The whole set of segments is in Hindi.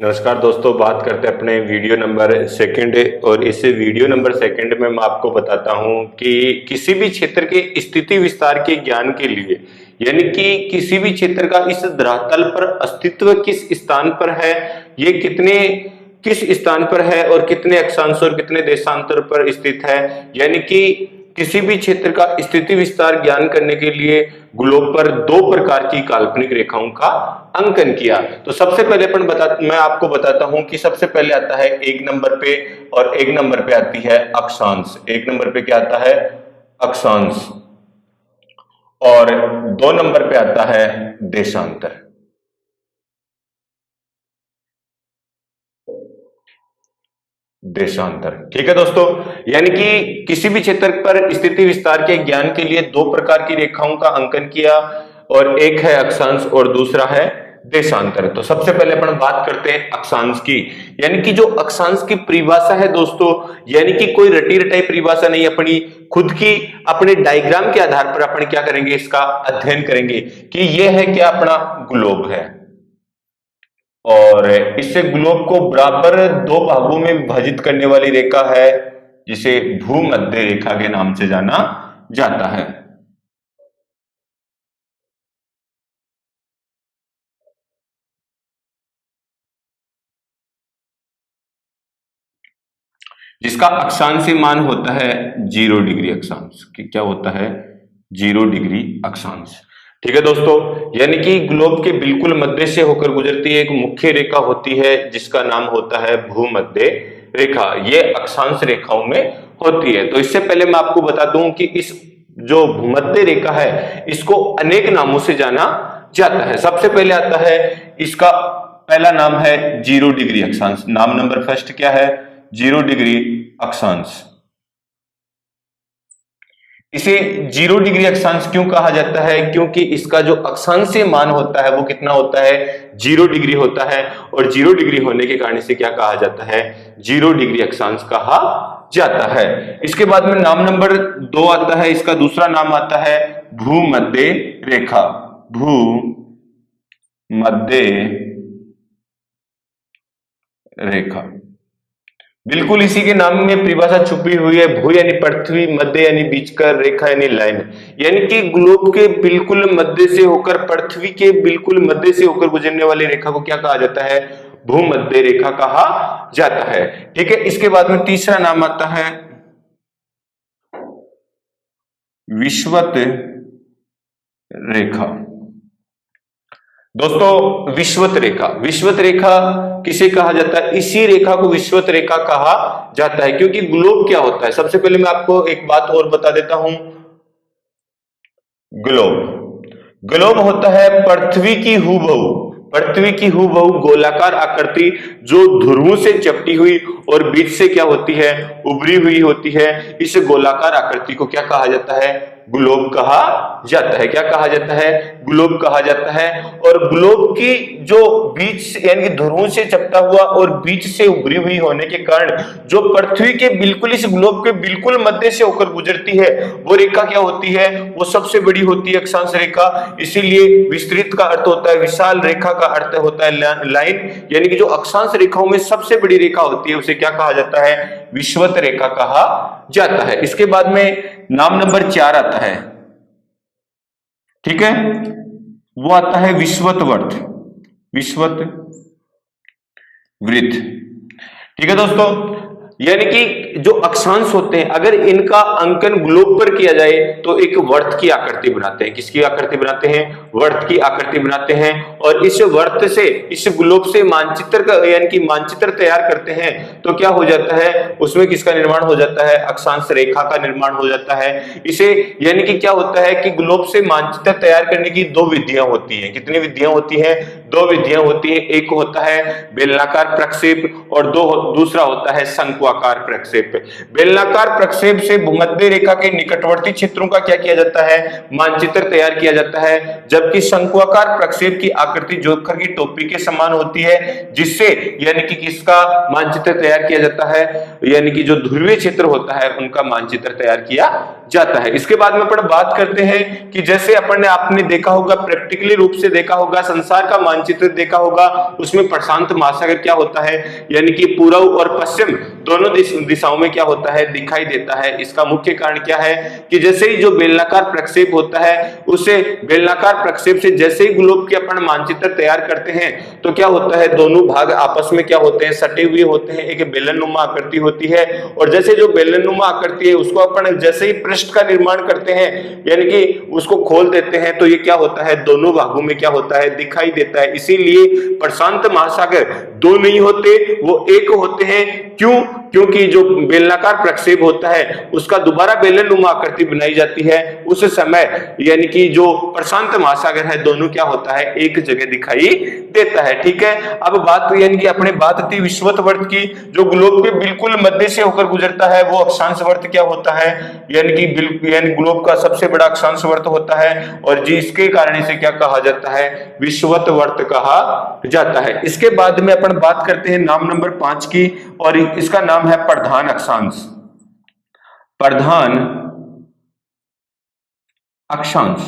नमस्कार दोस्तों, बात करते हैं अपने वीडियो नंबर सेकंड। और इस वीडियो नंबर सेकंड में मैं आपको बताता हूं कि किसी भी क्षेत्र के स्थिति विस्तार के ज्ञान के लिए, यानी कि किसी भी क्षेत्र का इस धरातल पर अस्तित्व किस स्थान पर है, ये किस स्थान पर है और कितने अक्षांश और कितने देशांतर पर स्थित है, यानी कि किसी भी क्षेत्र का स्थिति विस्तार ज्ञान करने के लिए ग्लोब पर दो प्रकार की काल्पनिक रेखाओं का अंकन किया। तो सबसे पहले मैं आपको बताता हूं कि सबसे पहले आता है एक नंबर पे, और एक नंबर पे आती है अक्षांश। एक नंबर पे क्या आता है? अक्षांश। और दो नंबर पे आता है देशांतर। देशांतर, ठीक है दोस्तों। यानी कि किसी भी क्षेत्र पर स्थिति विस्तार के ज्ञान के लिए दो प्रकार की रेखाओं का अंकन किया, और एक है अक्षांश और दूसरा है देशांतर। तो सबसे पहले अपन बात करते हैं अक्षांश की। यानी कि जो अक्षांश की परिभाषा है दोस्तों, यानी कि कोई रटी रटाई परिभाषा नहीं, अपनी खुद की अपने डायग्राम के आधार पर अपन क्या करेंगे, इसका अध्ययन करेंगे कि यह है क्या, अपना ग्लोब है। और इससे ग्लोब को बराबर दो भागों में विभाजित करने वाली रेखा है, जिसे भूमध्य रेखा के नाम से जाना जाता है। जिसका अक्षांशीय मान होता है 0 डिग्री अक्षांश। क्या होता है? 0 डिग्री अक्षांश। ठीक है दोस्तों। यानी कि ग्लोब के बिल्कुल मध्य से होकर गुजरती एक मुख्य रेखा होती है, जिसका नाम होता है भूमध्य रेखा। ये अक्षांश रेखाओं में होती है। तो इससे पहले मैं आपको बता दूं कि इस जो भूमध्य रेखा है, इसको अनेक नामों से जाना जाता है। सबसे पहले आता है, इसका पहला नाम है 0 डिग्री अक्षांश। नाम नंबर फर्स्ट क्या है? 0 डिग्री अक्षांश। इसे 0 डिग्री अक्षांश क्यों कहा जाता है? क्योंकि इसका जो अक्षांशीय मान होता है वो कितना होता है? 0 डिग्री होता है। और 0 डिग्री होने के कारण इसे क्या कहा जाता है? 0 डिग्री अक्षांश कहा जाता है। इसके बाद में नाम नंबर 2 आता है, इसका दूसरा नाम आता है भूमध्य रेखा। भूमध्य रेखा बिल्कुल इसी के नाम में परिभाषा छुपी हुई है। भू यानी पृथ्वी, मध्य यानी बीच का, रेखा यानी लाइन। यानी कि ग्लोब के बिल्कुल मध्य से होकर, पृथ्वी के बिल्कुल मध्य से होकर गुजरने वाली रेखा को क्या कहा जाता है? भूमध्य रेखा कहा जाता है। ठीक है। इसके बाद में तीसरा नाम आता है विषुवत रेखा। दोस्तों, विषुवत रेखा, विषुवत रेखा किसे कहा जाता है? इसी रेखा को विषुवत रेखा कहा जाता है। क्योंकि ग्लोब क्या होता है, सबसे पहले मैं आपको एक बात और बता देता हूं। ग्लोब होता है पृथ्वी की हूबहू गोलाकार आकृति, जो ध्रुवों से चपटी हुई और बीच से क्या होती है? उभरी हुई होती है। इस गोलाकार आकृति को क्या कहा जाता है? ग्लोब कहा जाता है। क्या कहा जाता है? ग्लोब कहा जाता है। और ग्लोब की जो बीच यानी कि ध्रुवों से चपटा हुआ और बीच से उभरी हुई होने के कारण जो पृथ्वी के बिल्कुल, इस ग्लोब के बिल्कुल मध्य से होकर गुजरती है, वो रेखा क्या होती है? वो सबसे बड़ी होती है अक्षांश रेखा। इसीलिए विस्तृत का अर्थ होता है विशाल, रेखा का अर्थ होता है लाइन। यानी कि जो अक्षांश रेखाओं में सबसे बड़ी रेखा होती है, उसे क्या कहा जाता है? विषुवत रेखा कहा जाता है। इसके बाद में नाम नंबर 4 आता है, ठीक है, वो आता है विषुवत वृत्त। ठीक है दोस्तों। यानी कि जो अक्षांश होते हैं, अगर इनका अंकन ग्लोब पर किया जाए तो एक वर्त की आकृति बनाते हैं। किसकी आकृति बनाते हैं? वर्त की आकृति बनाते हैं। और इस वर्त से, इस ग्लोब से मानचित्र का यानी कि मानचित्र तैयार करते हैं, तो क्या हो जाता है? उसमें किसका निर्माण हो जाता है? अक्षांश रेखा का निर्माण हो जाता है। इसे यानी कि क्या होता है कि ग्लोब से मानचित्र तैयार करने की दो विधियां होती हैं। कितनी विधियां होती हैं? दो विधियां होती हैं। एक होता है बेलनाकार प्रक्षेप और दूसरा होता है शंक्वाकार प्रक्षेप। बेलनाकार प्रक्षेप से भूमध्य रेखा के निकटवर्ती क्षेत्रों का क्या किया जाता है? मानचित्र तैयार किया जाता है। जबकि शंक्वाकार प्रक्षेप की आकृति जोकर की टोपी के समान होती है, जिससे यानी कि किसका मानचित्र तैयार किया जाता है? यानी कि जो ध्रुवीय क्षेत्र होता है उनका मानचित्र तैयार किया जाता है। इसके बाद में अपन बात करते हैं कि जैसे अपन ने आपने देखा होगा, प्रैक्टिकली रूप से देखा होगा, संसार का मानचित्र देखा होगा, उसमें प्रशांत महासागर क्या होता है, यानी कि पूर्व और पश्चिम दोनों दिशाओं में क्या होता है, दिखाई देता है। इसका मुख्य कारण क्या है कि जैसे ही जो बेलनाकार प्रक्षेप होता है, उसे बेलनाकार प्रक्षेप से जैसे ही ग्लोब के अपन मानचित्र तैयार करते हैं तो क्या होता है, दोनों भाग आपस में क्या होते हैं, सटे हुए होते हैं, एक बेलनुमा आकृति होती है। और जैसे जो बेलनुमा आकृति है उसको अपन जैसे ही पृष्ठ का निर्माण करते हैं, यानी कि उसको खोल देते हैं, तो ये क्या होता है, दोनों भागों में क्या होता है, दिखाई देता है। इसीलिए प्रशांत महासागर दो नहीं होते, वो एक होते हैं। क्यों? क्योंकि जो बेलनाकार प्रक्षेप होता है उसका दोबारा बेलनुमा आकृति बनाई जाती है उस समय, यानी कि जो प्रशांत महासागर है दोनों क्या होता है, एक जगह दिखाई देता है। ठीक है, अब बात यानी कि अपने बात थी विषुवत की, जो ग्लोब के बिल्कुल मध्य से होकर गुजरता है वो अक्षांश वर्त क्या होता है, यानी कि ग्लोब का सबसे बड़ा अक्षांश वर्त होता है, और जिसके कारण इसे क्या कहा जाता है, विषुवत वर्त कहा जाता है। इसके बाद में अपन बात करते हैं नाम नंबर 5 की, और इसका नाम है प्रधान अक्षांश। प्रधान अक्षांश,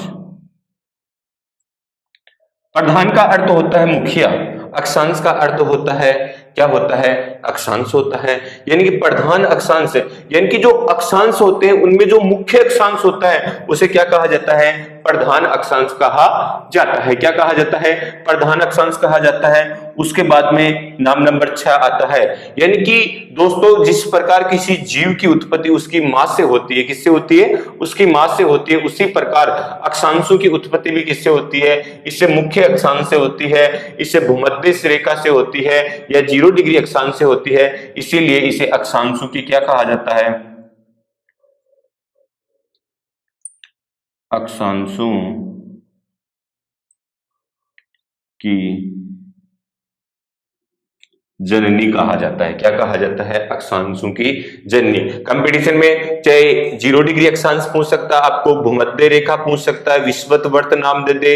प्रधान का अर्थ होता है मुखिया, अक्षांश का अर्थ होता है क्या होता है, अक्षांश होता है। यानी कि प्रधान अक्षांश, यानी कि जो अक्षांश होते हैं उनमें जो मुख्य अक्षांश होता है उसे क्या कहा जाता है, प्रधान अक्षांश कहा जाता है। क्या कहा जाता है, प्रधान अक्षांश कहा जाता है। उसके बाद में नाम नंबर 6 आता है, यानी कि दोस्तों जिस प्रकार किसी जीव की उत्पत्ति उसकी मां से होती है, किससे होती है, उसकी मां से होती है, उसी प्रकार अक्षांशों की उत्पत्ति भी किससे होती है, इससे मुख्य अक्षांश से होती है, इससे भूमध्य रेखा से होती है, या 0 डिग्री अक्षांश से होती है। इसीलिए इसे अक्षांशों की क्या कहा जाता है, अक्षांशों की जननी कहा जाता है। क्या कहा जाता है, अक्षांशों की जननी। कंपटीशन में चाहे 0 डिग्री अक्षांश पूछ सकता है, आपको भूमध्य रेखा पूछ सकता है, विषुवत वर्त नाम दे दे,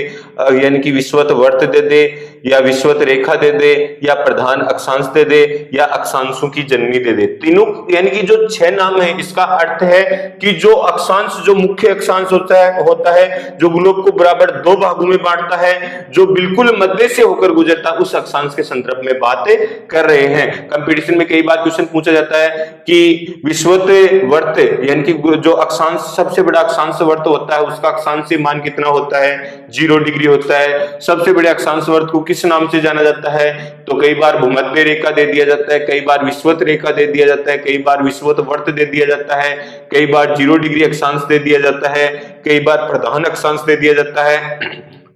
यानी कि विषुवत वर्त दे दे, या विषुवत रेखा दे दे, या प्रधान अक्षांश दे दे, या अक्षांशों की जननी दे दे। तीनों यानी कि जो 6 नाम है, इसका अर्थ है कि जो अक्षांश, जो मुख्य अक्षांश होता है जो ग्लोब को बराबर 2 भागों में बांटता है, जो बिल्कुल मध्य से होकर गुजरता है, उस अक्षांश के संदर्भ में बातें कर रहे हैं। कंपटीशन में कई बार क्वेश्चन पूछा जाता है कि विषुवत वर्त, यानी कि जो अक्षांश सबसे बड़ा अक्षांश वर्त होता है उसका अक्षांशीय मान कितना होता है, 0 डिग्री होता है। सबसे बड़े अक्षांश वर्त को किस नाम से जाना जाता है, तो कई बार भूमध्य रेखा दे दिया जाता है, कई बार विषुवत रेखा दे दिया जाता है, कई बार विषुवत वर्त दे दिया जाता है, कई बार 0 डिग्री अक्षांश दे दिया जाता है, कई बार प्रधान अक्षांश दे दिया जाता है,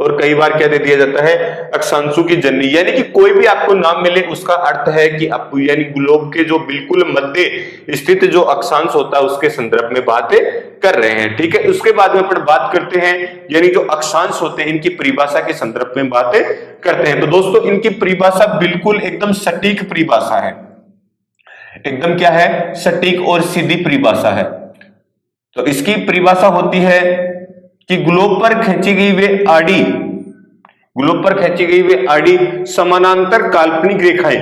और कई बार क्या दे दिया जाता है, अक्षांशों की जननी। यानी कि कोई भी आपको नाम मिले उसका अर्थ है कि आप यानी ग्लोब के जो बिल्कुल मध्य स्थित जो अक्षांश होता है उसके संदर्भ में बातें कर रहे हैं। ठीक है, उसके बाद में अपन बात करते हैं, यानी जो अक्षांश होते हैं इनकी परिभाषा के संदर्भ में बातें करते हैं। तो दोस्तों इनकी परिभाषा बिल्कुल एकदम सटीक परिभाषा है, एकदम क्या है, सटीक और सीधी परिभाषा है। तो इसकी परिभाषा होती है कि ग्लोब पर खींची गई वे आड़ी, ग्लोब पर खींची गई वे आड़ी समानांतर काल्पनिक रेखाएं,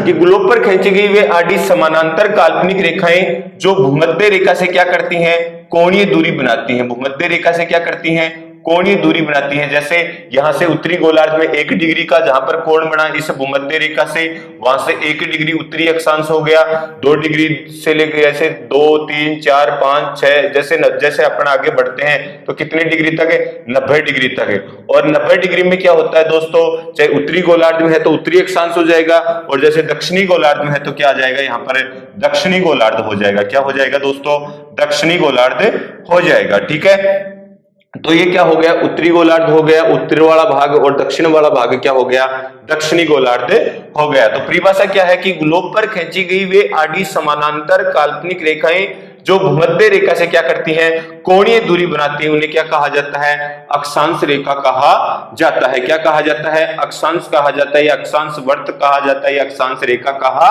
कि ग्लोब पर खींची गई वे आड़ी समानांतर काल्पनिक रेखाएं जो भूमध्य रेखा से क्या करती हैं, कोणीय दूरी बनाती हैं। भूमध्य रेखा से क्या करती हैं, कोणीय दूरी बनाती है। जैसे यहां से उत्तरी गोलार्ध में 1 डिग्री का जहां पर कोण बना इस भूमध्य रेखा से, वहां से 1 डिग्री उत्तरी अक्षांश हो गया, 2 डिग्री से लेकर ऐसे 2 3 4 5 6 जैसे जैसे अपन आगे बढ़ते हैं तो कितने डिग्री तक है, 90 डिग्री तक है। और 90 डिग्री में क्या होता है दोस्तों, चाहे उत्तरी गोलार्ध में है तो उत्तरी अक्षांश हो जाएगा, और जैसे दक्षिणी गोलार्ध में है तो क्या आ जाएगा, यहाँ पर दक्षिणी गोलार्ध हो जाएगा। क्या हो जाएगा दोस्तों, दक्षिणी गोलार्ध हो जाएगा। ठीक है, तो ये क्या हो गया, उत्तरी गोलार्ध हो गया उत्तरी वाला भाग, और दक्षिण वाला भाग क्या हो गया, दक्षिणी गोलार्ध हो गया। तो परिभाषा क्या है कि ग्लोब पर खींची गई वे आड़ी समानांतर काल्पनिक रेखाएं जो भूमध्य रेखा से क्या करती हैं, कोणीय दूरी बनाती है, उन्हें क्या कहा जाता है, अक्षांश रेखा कहा जाता है। क्या कहा जाता है, अक्षांश कहा जाता है, या अक्षांश वर्त कहा जाता है, या अक्षांश रेखा कहा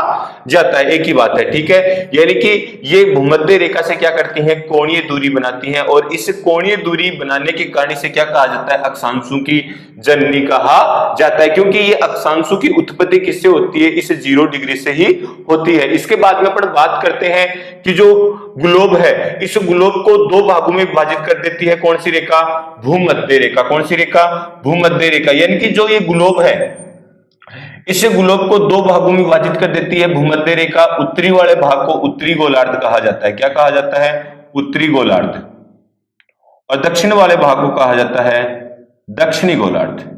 जाता है, एक ही बात है। ठीक है, यानी कि ये भूमध्य रेखा से क्या करती हैं, कोणीय दूरी बनाती हैं, और इस कोणीय दूरी बनाने के कारण से क्या कहा जाता है, अक्षांशों की जननी कहा जाता है, क्योंकि ये अक्षांशों की उत्पत्ति किससे होती है, इस 0 डिग्री से ही होती है। इसके बाद में अपन बात करते हैं कि जो ग्लोब है, इस ग्लोब को दो भागों में विभाजित कर देती है कौन सी रेखा? भूमध्य रेखा। कौन सी रेखा? भूमध्य रेखा। यानी कि जो ये ग्लोब है, इस ग्लोब को दो भागों में विभाजित कर देती है भूमध्य रेखा। उत्तरी वाले भाग को उत्तरी गोलार्ध कहा जाता है। क्या कहा जाता है? उत्तरी गोलार्ध। और दक्षिण वाले भाग को कहा जाता है दक्षिणी गोलार्ध।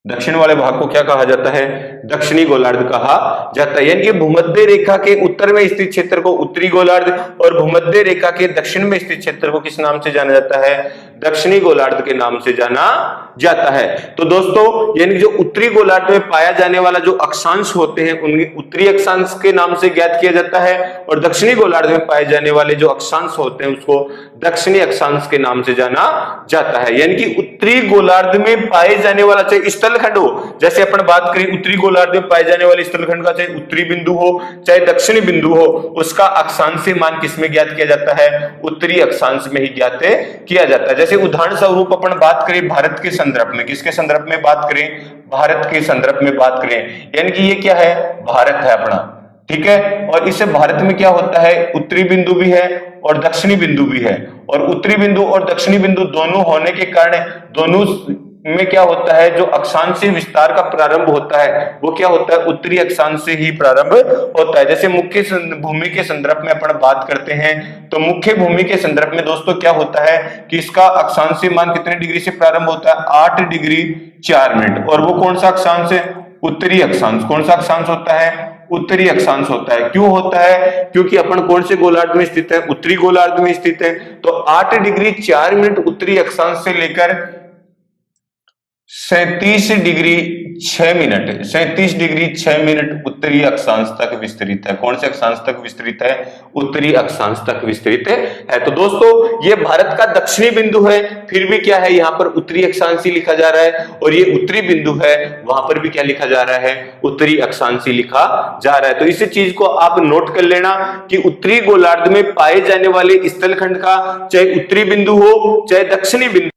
दक्षिण वाले भाग को क्या कहा जाता है? दक्षिणी गोलार्ध कहा जाता है। यानी कि भूमध्य रेखा के उत्तर में स्थित क्षेत्र को उत्तरी गोलार्ध और भूमध्य रेखा के दक्षिण में स्थित क्षेत्र को किस नाम से जाना जाता है? दक्षिणी गोलार्ध के नाम से जाना जाता है। तो दोस्तों, यानी जो उत्तरी गोलार्ध में पाया जाने वाला जो अक्षांश होते हैं उन्हें उत्तरी अक्षांश के नाम से ज्ञात किया जाता है, और दक्षिणी गोलार्ध में पाए जाने वाले जो अक्षांश होते हैं उसको दक्षिणी अक्षांश के नाम से जाना जाता है। यानी कि उत्तरी गोलार्ध में पाए जाने वाला चाहे स्थलखंड हो, जैसे अपन बात करें उत्तरी गोलार्ध में पाए जाने वाले स्थलखंड का चाहे उत्तरी बिंदु हो चाहे दक्षिणी बिंदु हो, उसका अक्षांशीय मान किसमें ज्ञात किया जाता है? उत्तरी अक्षांश में ही ज्ञात किया जाता है। जैसे उदाहरण स्वरूप अपन बात करें भारत के संदर्भ में, किसके संदर्भ में बात करें? भारत के संदर्भ में बात करें, यानी कि ये क्या है? भारत है अपना, ठीक है। और इसे भारत में क्या होता है? उत्तरी बिंदु भी है और दक्षिणी बिंदु भी है, और उत्तरी बिंदु और दक्षिणी बिंदु दोनों होने के कारण दोनों में क्या होता है? जो अक्षांशीय विस्तार का प्रारंभ होता है वो क्या होता है? उत्तरी अक्षांश से ही प्रारंभ होता है। जैसे मुख्य भूमि के संदर्भ में अपन बात करते हैं, तो मुख्य भूमि के संदर्भ में दोस्तों क्या होता है कि इसका अक्षांशीय मान कितने डिग्री से प्रारंभ होता है? 8 डिग्री 4 मिनट। और वो कौन सा अक्षांश है? उत्तरी अक्षांश। कौन सा अक्षांश होता है? उत्तरी अक्षांश होता है। क्यों होता है? क्योंकि अपन कौन से गोलार्ध में स्थित है? उत्तरी गोलार्ध में स्थित है। तो 8 डिग्री 4 मिनट उत्तरी अक्षांश से लेकर 37 डिग्री 6 मिनट 37 डिग्री 6 मिनट उत्तरी अक्षांश तक विस्तृत है। कौन से अक्षांश तक विस्तृत है? उत्तरी अक्षांश तक विस्तृत है। तो दोस्तों, ये भारत का दक्षिणी बिंदु है, फिर भी क्या है? यहाँ पर उत्तरी अक्षांश ही लिखा जा रहा है, और ये उत्तरी बिंदु है, वहां पर भी क्या लिखा जा रहा है? उत्तरी अक्षांश ही लिखा जा रहा है। तो इस चीज को आप नोट कर लेना कि उत्तरी गोलार्ध में पाए जाने वाले स्थलखंड का चाहे उत्तरी बिंदु हो चाहे दक्षिणी बिंदु